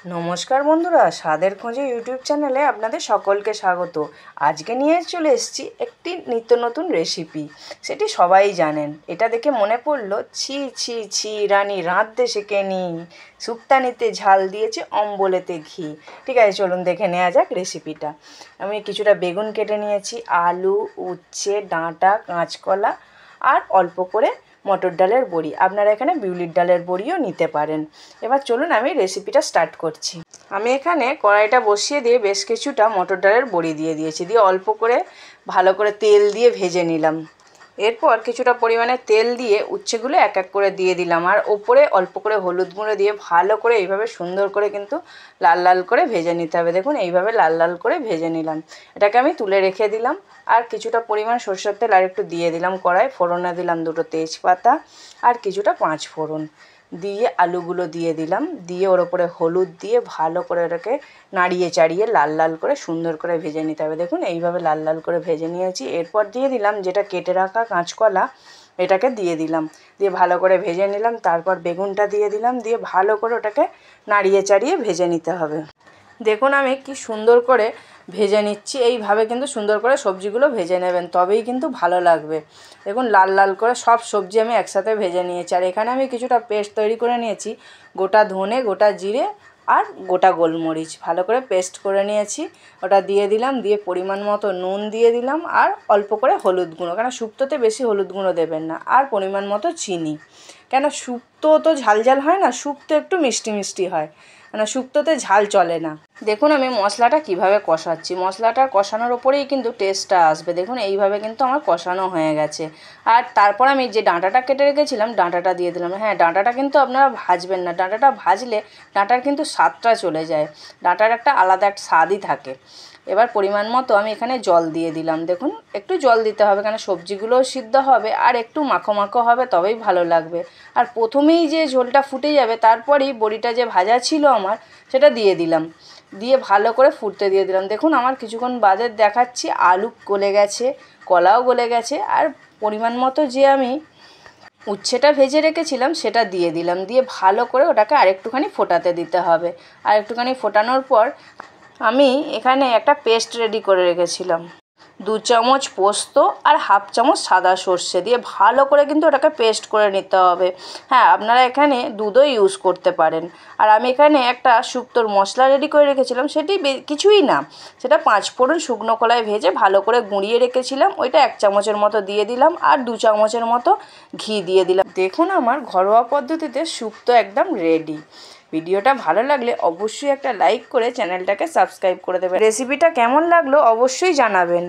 নমস্কার বন্ধুরা, স্বাদের খোঁজে ইউটিউব চ্যানেলে আপনাদের সকলকে স্বাগত। আজকে নিয়ে চলে এসেছি একটি নিত্য নতুন রেসিপি। সেটি সবাই জানেন। এটা দেখে মনে পড়লো, ছি ছি ছি রানী রাঁধতে শেখেনি, শুক্তানিতে ঝাল দিয়েছে অম্বলেতে ঘি। ঠিক আছে, চলুন দেখে নেওয়া যাক রেসিপিটা। আমি কিছুটা বেগুন কেটে নিয়েছি, আলু, উচ্ছে, ডাঁটা, কাঁচকলা আর অল্প করে মটর ডালের বড়ি। আপনারা এখানে বিউলির ডালের বড়িও নিতে পারেন। এবার চলুন আমি রেসিপিটা স্টার্ট করছি। আমি এখানে কড়াইটা বসিয়ে দিয়ে বেশ কিছুটা মটর ডালের বড়ি দিয়ে দিয়েছি, দিয়ে অল্প করে ভালো করে তেল দিয়ে ভেজে নিলাম। এরপর কিছুটা পরিমাণে তেল দিয়ে উচ্ছেগুলো এক এক করে দিয়ে দিলাম, আর ওপরে অল্প করে হলুদ গুঁড়ো দিয়ে ভালো করে এইভাবে সুন্দর করে কিন্তু লাল লাল করে ভেজে নিতে হবে। দেখুন এইভাবে লাল লাল করে ভেজে নিলাম। এটাকে আমি তুলে রেখে দিলাম। আর কিছুটা পরিমাণ সরষের তেল আর একটু দিয়ে দিলাম কড়াই, ফোড়নে দিলাম দুটো তেজপাতা আর কিছুটা পাঁচ ফোড়ন দিয়ে আলুগুলো দিয়ে দিলাম, দিয়ে ওর ওপরে হলুদ দিয়ে ভালো করে ওটাকে নাড়িয়ে চাড়িয়ে লাল লাল করে সুন্দর করে ভেজে নিতে হবে। দেখুন এইভাবে লাল লাল করে ভেজে নিয়েছি। এরপর দিয়ে দিলাম যেটা কেটে রাখা কাঁচকলা, এটাকে দিয়ে দিলাম, দিয়ে ভালো করে ভেজে নিলাম। তারপর বেগুনটা দিয়ে দিলাম, দিয়ে ভালো করে ওটাকে নাড়িয়ে চাড়িয়ে ভেজে নিতে হবে। দেখুন আমি কি সুন্দর করে ভেজে নিচ্ছি। এইভাবে কিন্তু সুন্দর করে সবজিগুলো ভেজে নেবেন, তবেই কিন্তু ভালো লাগবে। দেখুন লাল লাল করে সব সবজি আমি একসাথে ভেজে নিয়েছি। আর এখানে আমি কিছুটা পেস্ট তৈরি করে নিয়েছি, গোটা ধনে, গোটা জিরে আর গোটা গোলমরিচ ভালো করে পেস্ট করে নিয়েছি। ওটা দিয়ে দিলাম, দিয়ে পরিমাণ মতো নুন দিয়ে দিলাম আর অল্প করে হলুদ গুঁড়ো, কেন শুক্তোতে বেশি হলুদ গুঁড়ো দেবেন না, আর পরিমাণ মতো চিনি। কেন শুক্তো তো ঝাল ঝাল হয় না, শুক্তো একটু মিষ্টি মিষ্টি হয়, মানে শুক্তোতে ঝাল চলে না। দেখুন আমি মশলাটা কিভাবে কষাচ্ছি, মশলাটা কষানোর ওপরেই কিন্তু টেস্টটা আসবে। দেখুন এইভাবে কিন্তু আমার কষানো হয়ে গেছে। আর তারপর আমি যে ডাঁটাটা কেটে রেখেছিলাম ডাঁটাটা দিয়ে দিলাম। হ্যাঁ, ডাঁটাটা কিন্তু আপনারা ভাজবেন না, ডাঁটাটা ভাজলে ডাঁটার কিন্তু স্বাদটা চলে যায়, ডাঁটার একটা আলাদা একটা স্বাদই থাকে। এবার পরিমাণ মতো আমি এখানে জল দিয়ে দিলাম। দেখুন একটু জল দিতে হবে, কেন সবজিগুলোও সিদ্ধ হবে আর একটু মাখো মাখো হবে, তবেই ভালো লাগবে। আর প্রথমেই যে ঝোলটা ফুটে যাবে, তারপরেই বড়িটা যে ভাজা ছিল আমার সেটা দিয়ে দিলাম, দিয়ে ভালো করে ফুটতে দিয়ে দিলাম। দেখুন আমার কিছুক্ষণ বাদে দেখাচ্ছি আলু গলে গেছে, কলাও গলে গেছে, আর পরিমাণ মতো যে আমি উচ্ছেটা ভেজে রেখেছিলাম সেটা দিয়ে দিলাম, দিয়ে ভালো করে ওটাকে আরেকটুখানি ফোটাতে দিতে হবে। আর একটুখানি ফোটানোর পর আমি এখানে একটা পেস্ট রেডি করে রেখেছিলাম, 2 চামচ পোস্ত আর হাফ চামচ সাদা সর্ষে দিয়ে ভালো করে কিন্তু ওটাকে পেস্ট করে নিতে হবে। হ্যাঁ, আপনারা এখানে দুধও ইউজ করতে পারেন। আর আমি এখানে একটা শুক্তোর মশলা রেডি করে রেখেছিলাম, সেটি কিছুই না, সেটা 5 ফোড়ন শুকনো কলায় ভেজে ভালো করে গুঁড়িয়ে রেখেছিলাম, ওইটা 1 চামচের মতো দিয়ে দিলাম আর 2 চামচের মতো ঘি দিয়ে দিলাম। দেখুন আমার ঘরোয়া পদ্ধতিতে শুক্তো একদম রেডি। ভিডিওটা ভালো লাগলে অবশ্যই একটা লাইক করে চ্যানেলটাকে সাবস্ক্রাইব করে দেবেন। রেসিপিটা কেমন লাগলো অবশ্যই জানাবেন।